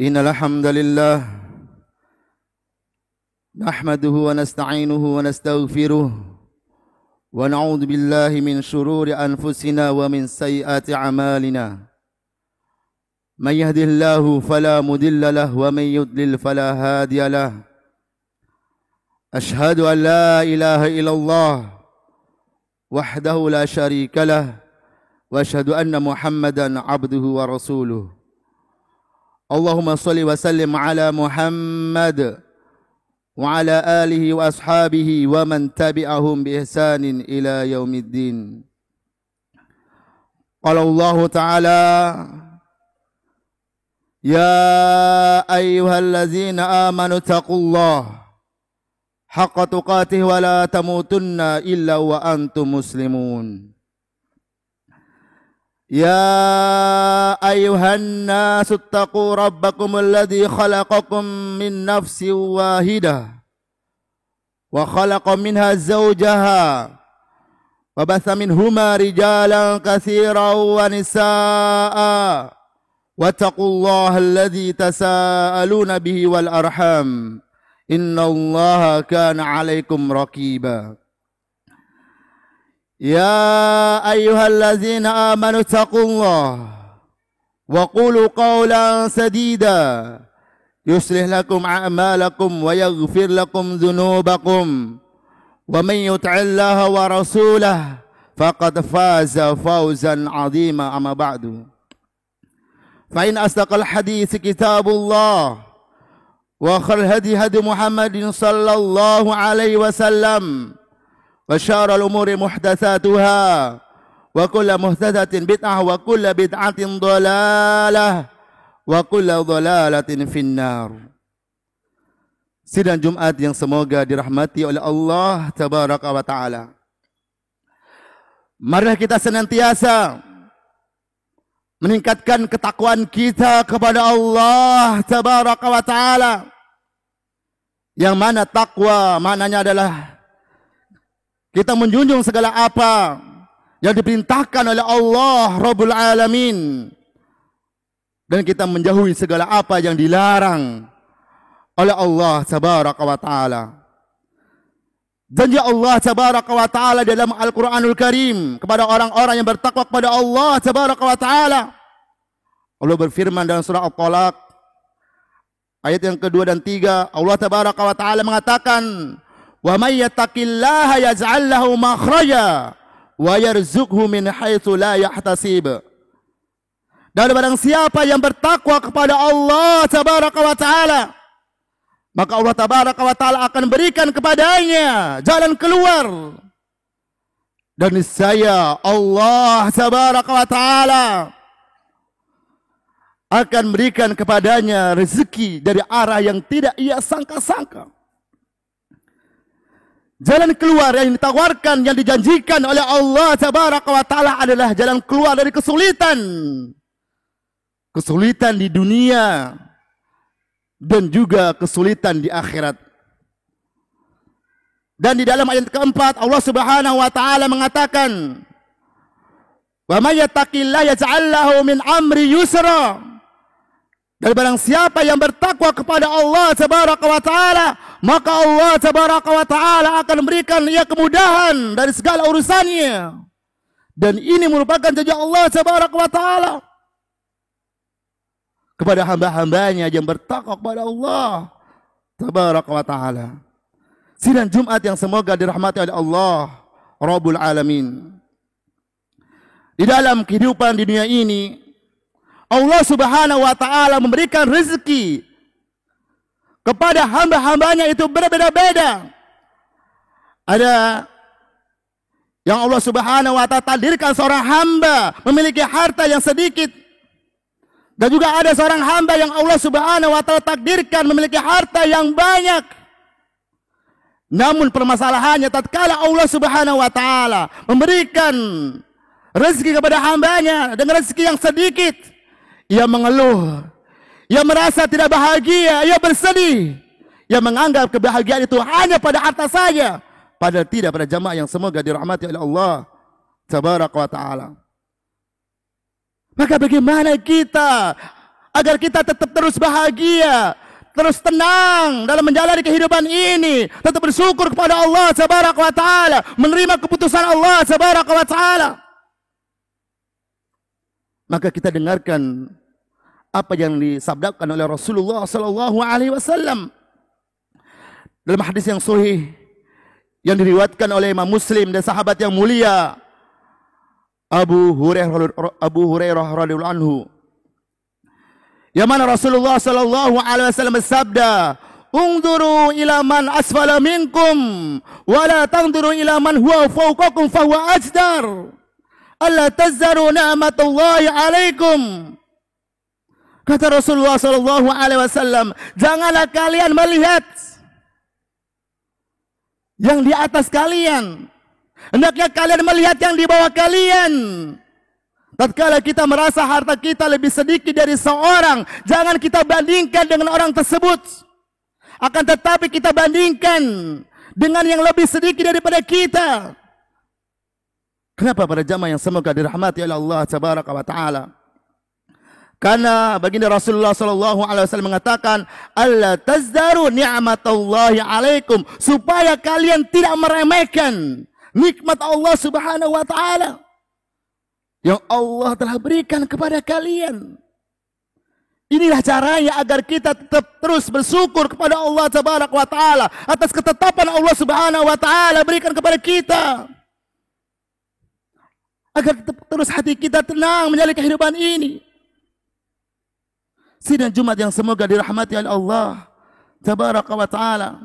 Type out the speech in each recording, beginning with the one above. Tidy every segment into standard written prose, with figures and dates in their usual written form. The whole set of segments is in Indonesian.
Innal hamdalillah nahmaduhu wa nasta'inuhu wa nastaghfiruh wa na'udzu billahi min shururi anfusina wa min sayyiati a'malina. Man yahdihillahu fala mudilla lahu wa man yudlil fala hadiya lahu. Ashhadu an la ilaha illallah wahdahu la syarika lah wa ashhadu anna Muhammadan abduhu wa rasuluh. Allahumma salli wa sallim ala Muhammad wa ala alihi wa ashabihi wa man tabi'ahum bi ihsanin ila yaumiddin. Qala Allah Ta'ala ya ayyuhallazina amanu taqullaha haqqa tuqatih wa la tamutunna illa wa antum muslimun. Ya ayuhan nasu taqu rabbakum alladhi khalaqakum min nafsin wahidah wa khalaqa minha zawjaha wa batha minhuma rijalan katsiran wa nisaa wa taqullaha alladhi tasaaluna bihi wal arham innallaha kana 'alaikum raqiba. Ya ayyuhallazina amanu taqullaha wa qulu qawlan sadida yuslih lakum a'malakum wa yaghfir lakum dhunubakum wa man yuti'illaha wa rasulahu faqad faza fawzan 'azima amma ba'du. Fa in asdaqal hadits kitabullah wa khairul hadi hadi Muhammadin sallallahu alaihi wasallam wa syarrul umuri muhdatsatuha wa kullu muhdatsatin bid'ah wa kullu bid'atin dhalalah wa kullu dhalalatin finnar. Sidang Jumat yang semoga dirahmati oleh Allah tabaraka wa taala. Marilah kita senantiasa meningkatkan ketakwaan kita kepada Allah tabaraka wa taala. Yang mana takwa maknanya adalah kita menjunjung segala apa yang diperintahkan oleh Allah Rabbul Alamin. Dan kita menjauhi segala apa yang dilarang oleh Allah Tabaraka wa Ta'ala. Janji Allah Tabaraka wa Ta'ala dalam Al-Quranul Karim kepada orang-orang yang bertakwa kepada Allah Tabaraka wa Ta'ala. Allah berfirman dalam surah At-Talaq ayat yang kedua dan tiga. Allah Tabaraka wa Ta'ala mengatakan, wa may yattaqillaha yaj'al lahu makhraja wa yarzuqhu min haitsu la yahtasib. Dan barang siapa yang bertakwa kepada Allah tabaraka wa taala, maka Allah tabaraka wa taala akan berikan kepadanya jalan keluar. Dan niscaya Allah tabaraka wa taala akan berikan kepadanya rezeki dari arah yang tidak ia sangka-sangka. Jalan keluar yang ditawarkan, yang dijanjikan oleh Allah Tabaraka wa Ta'ala adalah jalan keluar dari kesulitan. Kesulitan di dunia dan juga kesulitan di akhirat. Dan di dalam ayat keempat Allah Subhanahu wa Ta'ala mengatakan, wa may yattaqillaha yaj'al lahu min amri yusra. Dan barang siapa yang bertakwa kepada Allah Tabaraka wa Ta'ala, maka Allah Tabaraka wa Ta'ala akan memberikan ia kemudahan dari segala urusannya. Dan ini merupakan janji Allah Tabaraka wa Ta'ala kepada hamba-hambanya yang bertakwa kepada Allah Tabaraka wa Ta'ala. Sidang Jumat yang semoga dirahmati oleh Allah Rabbul Alamin. Di dalam kehidupan di dunia ini, Allah Subhanahu wa Ta'ala memberikan rezeki kepada hamba-hambanya itu berbeda-beda. Ada yang Allah Subhanahu wa Ta'ala takdirkan seorang hamba memiliki harta yang sedikit. Dan juga ada seorang hamba yang Allah Subhanahu wa Ta'ala takdirkan memiliki harta yang banyak. Namun permasalahannya tatkala Allah Subhanahu wa Ta'ala memberikan rezeki kepada hambanya dengan rezeki yang sedikit, ia mengeluh, ia merasa tidak bahagia, ia bersedih, ia menganggap kebahagiaan itu hanya pada harta saja, padahal tidak pada jamaah yang semoga dirahmati oleh Allah Tabaraka wa Ta'ala. Maka bagaimana kita agar kita tetap terus bahagia, terus tenang dalam menjalani kehidupan ini, tetap bersyukur kepada Allah Subhanahu wa taala, menerima keputusan Allah Subhanahu wa taala. Maka kita dengarkan apa yang disabdakan oleh Rasulullah sallallahu alaihi wasallam dalam hadis yang sahih yang diriwayatkan oleh Imam Muslim dan sahabat yang mulia Abu Hurairah radhiyallahu anhu, yang mana Rasulullah sallallahu alaihi wasallam bersabda, "Ungduru ila man asfala minkum wa la tangduru ila man huwa fawqakum fa huwa ajdar. Alla tazzaru ni'matallahi alaikum." Kata Rasulullah sallallahu alaihi wasallam, janganlah kalian melihat yang di atas kalian, hendaknya kalian melihat yang di bawah kalian. Tatkala kita merasa harta kita lebih sedikit dari seorang, jangan kita bandingkan dengan orang tersebut. Akan tetapi kita bandingkan dengan yang lebih sedikit daripada kita. Kenapa para jamaah yang semoga dirahmati oleh Allah Tabaraka wa taala? Karena baginda Rasulullah sallallahu alaihi wasallam mengatakan, "Alla tazdaru ni'matallahi alaikum," supaya kalian tidak meremehkan nikmat Allah Subhanahu wa taala yang Allah telah berikan kepada kalian. Inilah caranya agar kita tetap terus bersyukur kepada Allah Tabaraka wa taala atas ketetapan Allah Subhanahu wa taala berikan kepada kita. Agar tetap terus hati kita tenang menjalani kehidupan ini. Sidang Jumat yang semoga dirahmati oleh Allah Tabaraka wa taala.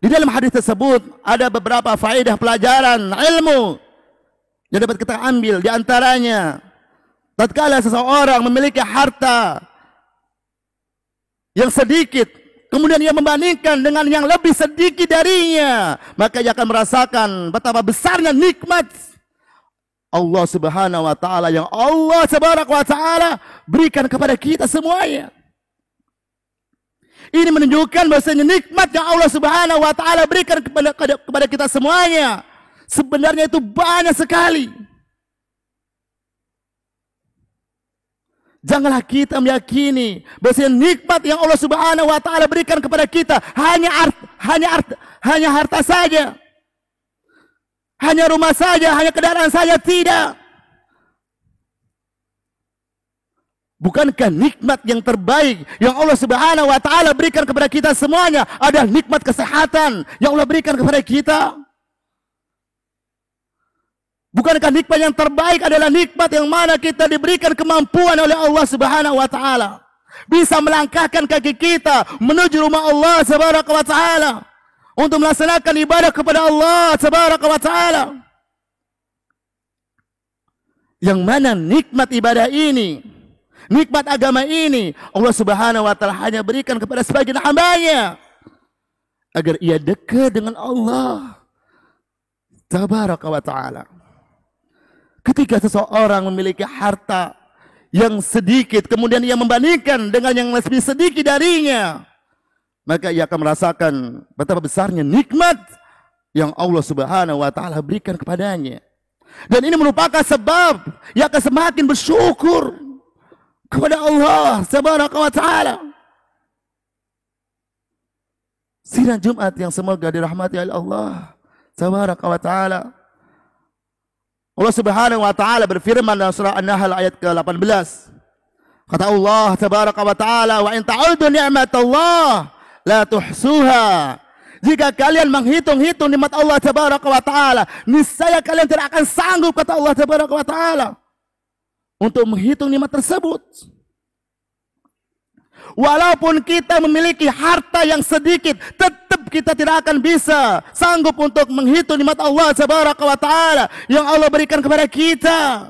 Di dalam hadis tersebut ada beberapa faedah pelajaran ilmu yang dapat kita ambil. Di antaranya, tatkala seseorang memiliki harta yang sedikit, kemudian ia membandingkan dengan yang lebih sedikit darinya, maka ia akan merasakan betapa besarnya nikmat Allah Subhanahu wa taala yang Allah Subhanahu wa taala berikan kepada kita semuanya. Ini menunjukkan bahwasanya nikmat yang Allah Subhanahu wa taala berikan kepada kita semuanya sebenarnya itu banyak sekali. Janganlah kita meyakini bahwasanya nikmat yang Allah Subhanahu wa taala berikan kepada kita hanya harta saja. Hanya rumah saja, hanya kendaraan saja, tidak. Bukankah nikmat yang terbaik yang Allah Subhanahu wa taala berikan kepada kita semuanya adalah nikmat kesehatan yang Allah berikan kepada kita? Bukankah nikmat yang terbaik adalah nikmat yang mana kita diberikan kemampuan oleh Allah Subhanahu wa taala, bisa melangkahkan kaki kita menuju rumah Allah Subhanahu wa taala untuk melaksanakan ibadah kepada Allah Tabaraka wa taala. Yang mana nikmat ibadah ini, nikmat agama ini Allah Subhanahu wa taala hanya berikan kepada sebagian hamba-Nya agar ia dekat dengan Allah Tabaraka wa taala. Ketika seseorang memiliki harta yang sedikit kemudian ia membandingkan dengan yang lebih sedikit darinya, maka ia akan merasakan betapa besarnya nikmat yang Allah Subhanahu wa taala berikan kepadanya. Dan ini merupakan sebab ia akan semakin bersyukur kepada Allah Subhanahu wa taala. Sidang Jumat yang semoga dirahmati oleh Allah Subhanahu wa taala. Allah Subhanahu wa taala berfirman dalam surah An-Nahl ayat ke-18. Kata Allah Tabaraka wa taala, "Wa in ta'udu ni'matallah la tuhsuha." Jika kalian menghitung-hitung nikmat Allah Tabaraka wa taala, niscaya kalian tidak akan sanggup, kata Allah Tabaraka wa taala, untuk menghitung nikmat tersebut. Walaupun kita memiliki harta yang sedikit, tetap kita tidak akan bisa sanggup untuk menghitung nikmat Allah Tabaraka wa taala yang Allah berikan kepada kita.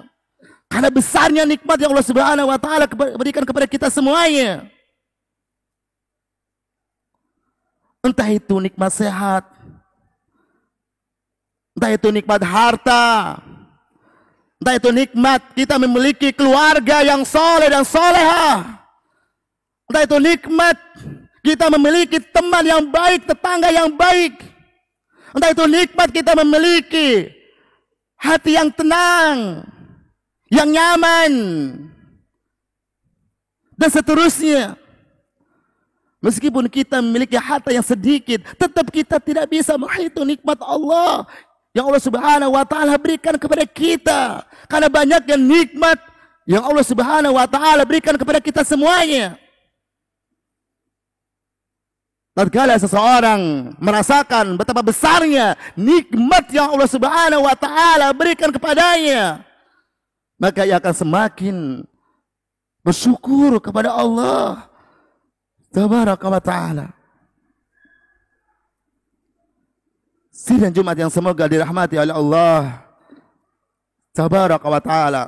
Karena besarnya nikmat yang Allah Subhanahu wa taala berikan kepada kita semuanya. Entah itu nikmat sehat, entah itu nikmat harta, entah itu nikmat kita memiliki keluarga yang soleh dan solehah, entah itu nikmat kita memiliki teman yang baik, tetangga yang baik, entah itu nikmat kita memiliki hati yang tenang, yang nyaman, dan seterusnya. Meskipun kita memiliki harta yang sedikit, tetap kita tidak bisa menghitung nikmat Allah yang Allah Subhanahu wa taala berikan kepada kita. Karena banyaknya nikmat yang Allah Subhanahu wa taala berikan kepada kita semuanya. Tatkala seseorang merasakan betapa besarnya nikmat yang Allah Subhanahu wa taala berikan kepadanya, maka ia akan semakin bersyukur kepada Allah Tabaraka wa ta'ala. Sidang Jumat yang semoga dirahmati oleh Allah Tabaraka wa ta'ala.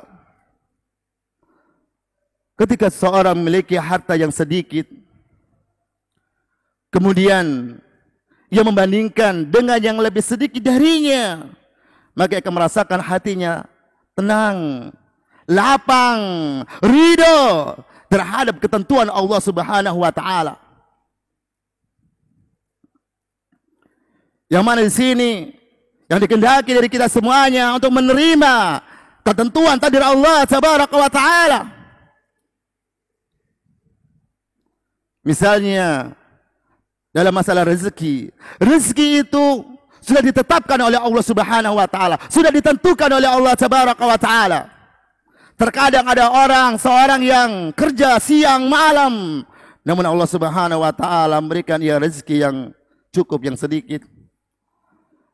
Ketika seseorang memiliki harta yang sedikit, kemudian ia membandingkan dengan yang lebih sedikit darinya, maka ia akan merasakan hatinya tenang, lapang, ridho terhadap ketentuan Allah Subhanahu wa taala. Yang mana di sini yang dikehendaki dari kita semuanya untuk menerima ketentuan takdir Allah Tabaraka wa taala. Misalnya dalam masalah rezeki, rezeki itu sudah ditetapkan oleh Allah Subhanahu wa taala, sudah ditentukan oleh Allah Tabaraka wa taala. Terkadang ada seorang yang kerja siang malam, namun Allah Subhanahu wa taala memberikan ia rezeki yang cukup, yang sedikit.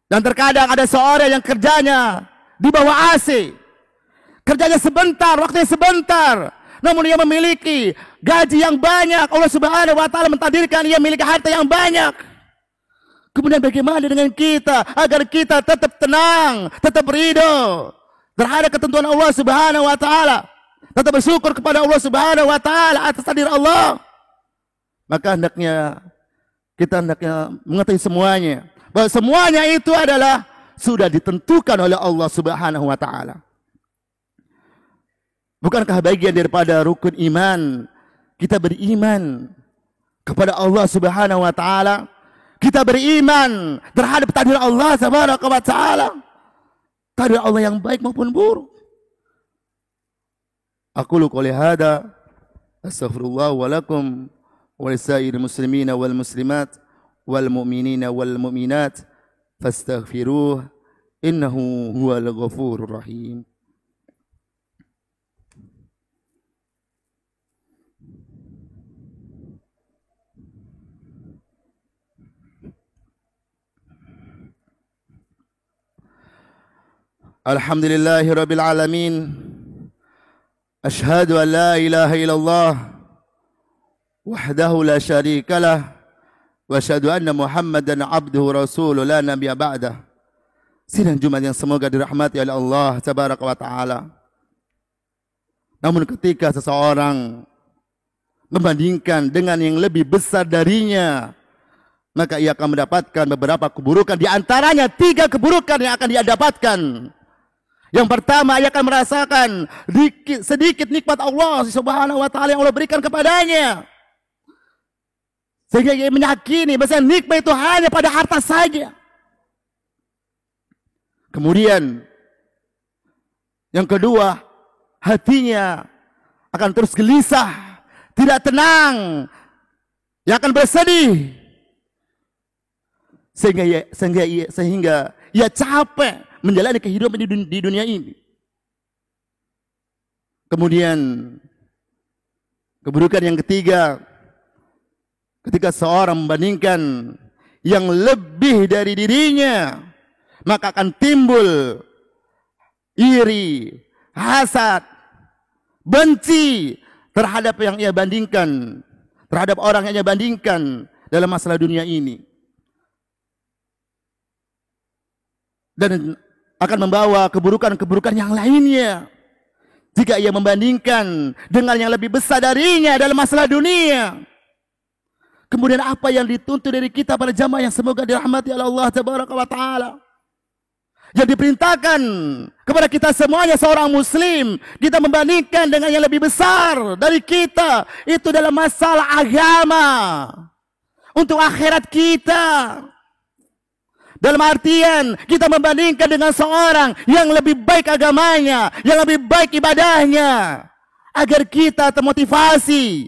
Dan terkadang ada seorang yang kerjanya di bawah AC, kerjanya sebentar, waktunya sebentar, namun ia memiliki gaji yang banyak. Allah Subhanahu wa taala mentakdirkan ia memiliki harta yang banyak. Kemudian bagaimana dengan kita agar kita tetap tenang, tetap ridho terhadap ketentuan Allah Subhanahu wa taala, tetap bersyukur kepada Allah Subhanahu wa taala atas takdir Allah? Maka kita hendaknya mengetahui semuanya, bahwa semuanya itu adalah sudah ditentukan oleh Allah Subhanahu wa taala. Bukankah bagian daripada rukun iman kita beriman kepada Allah Subhanahu wa taala? Kita beriman terhadap takdir Allah Subhanahu wa taala. Takdir Allah yang baik maupun buruk. Aqulu qouli hada astaghfirullah wa lakum wa lisairil muslimina wal muslimat wal mu'minina wal mu'minat fastaghfiruh innahu huwal ghafurur rahim. Alhamdulillahi rabbil alamin. Ashhadu an la ilaha illallah wahdahu la syarika lah wa asyhadu anna Muhammadan abduhu rasuluhu la nabiyya ba'dah. Sidang Jumat yang semoga dirahmati oleh Allah Tabaraka wa taala. Namun ketika seseorang membandingkan dengan yang lebih besar darinya, maka ia akan mendapatkan beberapa keburukan, di antaranya 3 keburukan yang akan dia dapatkan. Yang pertama, ia akan merasakan sedikit nikmat Allah Subhanahu wa taala yang Allah berikan kepadanya, sehingga ia meyakini bahwa nikmat itu hanya pada harta saja. Kemudian yang kedua, hatinya akan terus gelisah, tidak tenang, ia akan bersedih, sehingga ia capek menjalani kehidupan di dunia ini. Kemudian keburukan yang ketiga, ketika seorang membandingkan yang lebih dari dirinya, maka akan timbul iri, hasad, benci terhadap yang ia bandingkan, terhadap orang yang ia bandingkan dalam masalah dunia ini. Dan akan membawa keburukan-keburukan yang lainnya jika ia membandingkan dengan yang lebih besar darinya dalam masalah dunia. Kemudian apa yang dituntut dari kita para jamaah yang semoga dirahmati oleh Allah Tabaraka wa taala, yang diperintahkan kepada kita semuanya seorang muslim, kita membandingkan dengan yang lebih besar dari kita, itu dalam masalah agama, untuk akhirat kita. Dalam artian kita membandingkan dengan seorang yang lebih baik agamanya, yang lebih baik ibadahnya, agar kita termotivasi,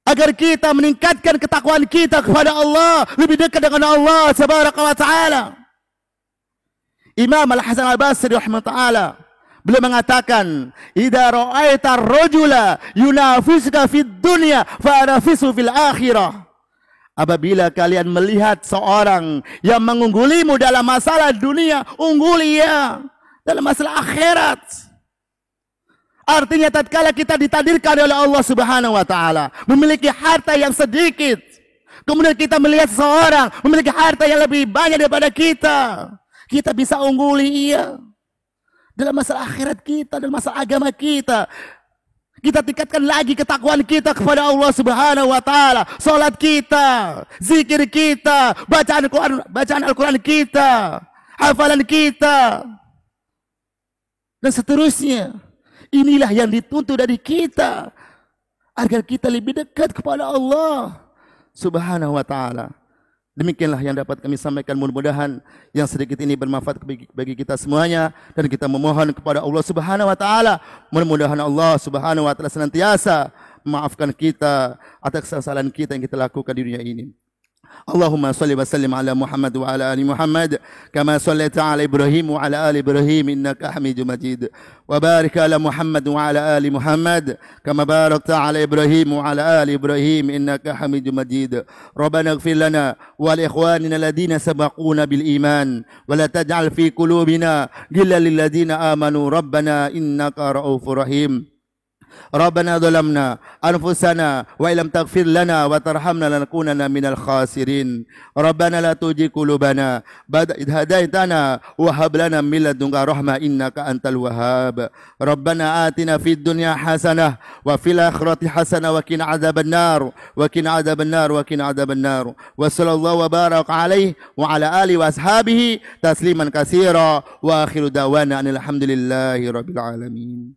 agar kita meningkatkan ketakwaan kita kepada Allah, lebih dekat dengan Allah Subhanahu wa taala. Imam Al-Hasan Al-Basri rahimahullah beliau mengatakan, "Idza ra'aita ar-rajula yunafisuka fid dunya fa'nafisu fil akhirah." Apabila kalian melihat seorang yang mengunggulimu dalam masalah dunia, ungguli ya dalam masalah akhirat. Artinya tatkala kita ditakdirkan oleh Allah Subhanahu wa taala memiliki harta yang sedikit, kemudian kita melihat seorang memiliki harta yang lebih banyak daripada kita, kita bisa ungguli ia dalam masalah akhirat kita, dalam masalah agama kita. Kita tingkatkan lagi ketakwaan kita kepada Allah Subhanahu wa taala. Salat kita, zikir kita, bacaan Al-Qur'an kita, hafalan kita, dan seterusnya. Inilah yang dituntut dari kita agar kita lebih dekat kepada Allah Subhanahu wa taala. Demikianlah yang dapat kami sampaikan, mudah-mudahan yang sedikit ini bermanfaat bagi kita semuanya, dan kita memohon kepada Allah Subhanahu wa taala, mudah-mudahan Allah Subhanahu wa taala senantiasa memaafkan kita atas kesalahan kita yang kita lakukan di dunia ini. Allahumma salli wa sallim ala Muhammad wa ala ali Muhammad kama sallaita ala Ibrahim wa ala ali Ibrahim innaka Hamidum Majid, wa barik ala Muhammad wa ala ali Muhammad kama barakta ala Ibrahim wa ala ali Ibrahim innaka Hamidum Majid. Rabbana ighfir lana wa li ikhwanina alladhina sabaquna bil iman wa la taj'al fi qulubina ghillan lil ladzina amanu rabbana innaka ra'ufur rahim. Rabbana zalamna anfusana wa illam taghfir lana wa tarhamna lanakunanna minal khasirin. Rabbana la tuzigh qulubana ba'da idh hadaitana wa hab lana min ladunka rahmah innaka antal wahhab. Rabbana atina fid dunya hasanah wa fil akhirati hasanah wa qina adzabannar wa qina adzabannar wa qina adzabannar. Wa sallallahu wa baraka alaihi wa ala alihi wa ashabihi tasliman katsira wa akhiru da'wana alhamdulillahi rabbil alamin.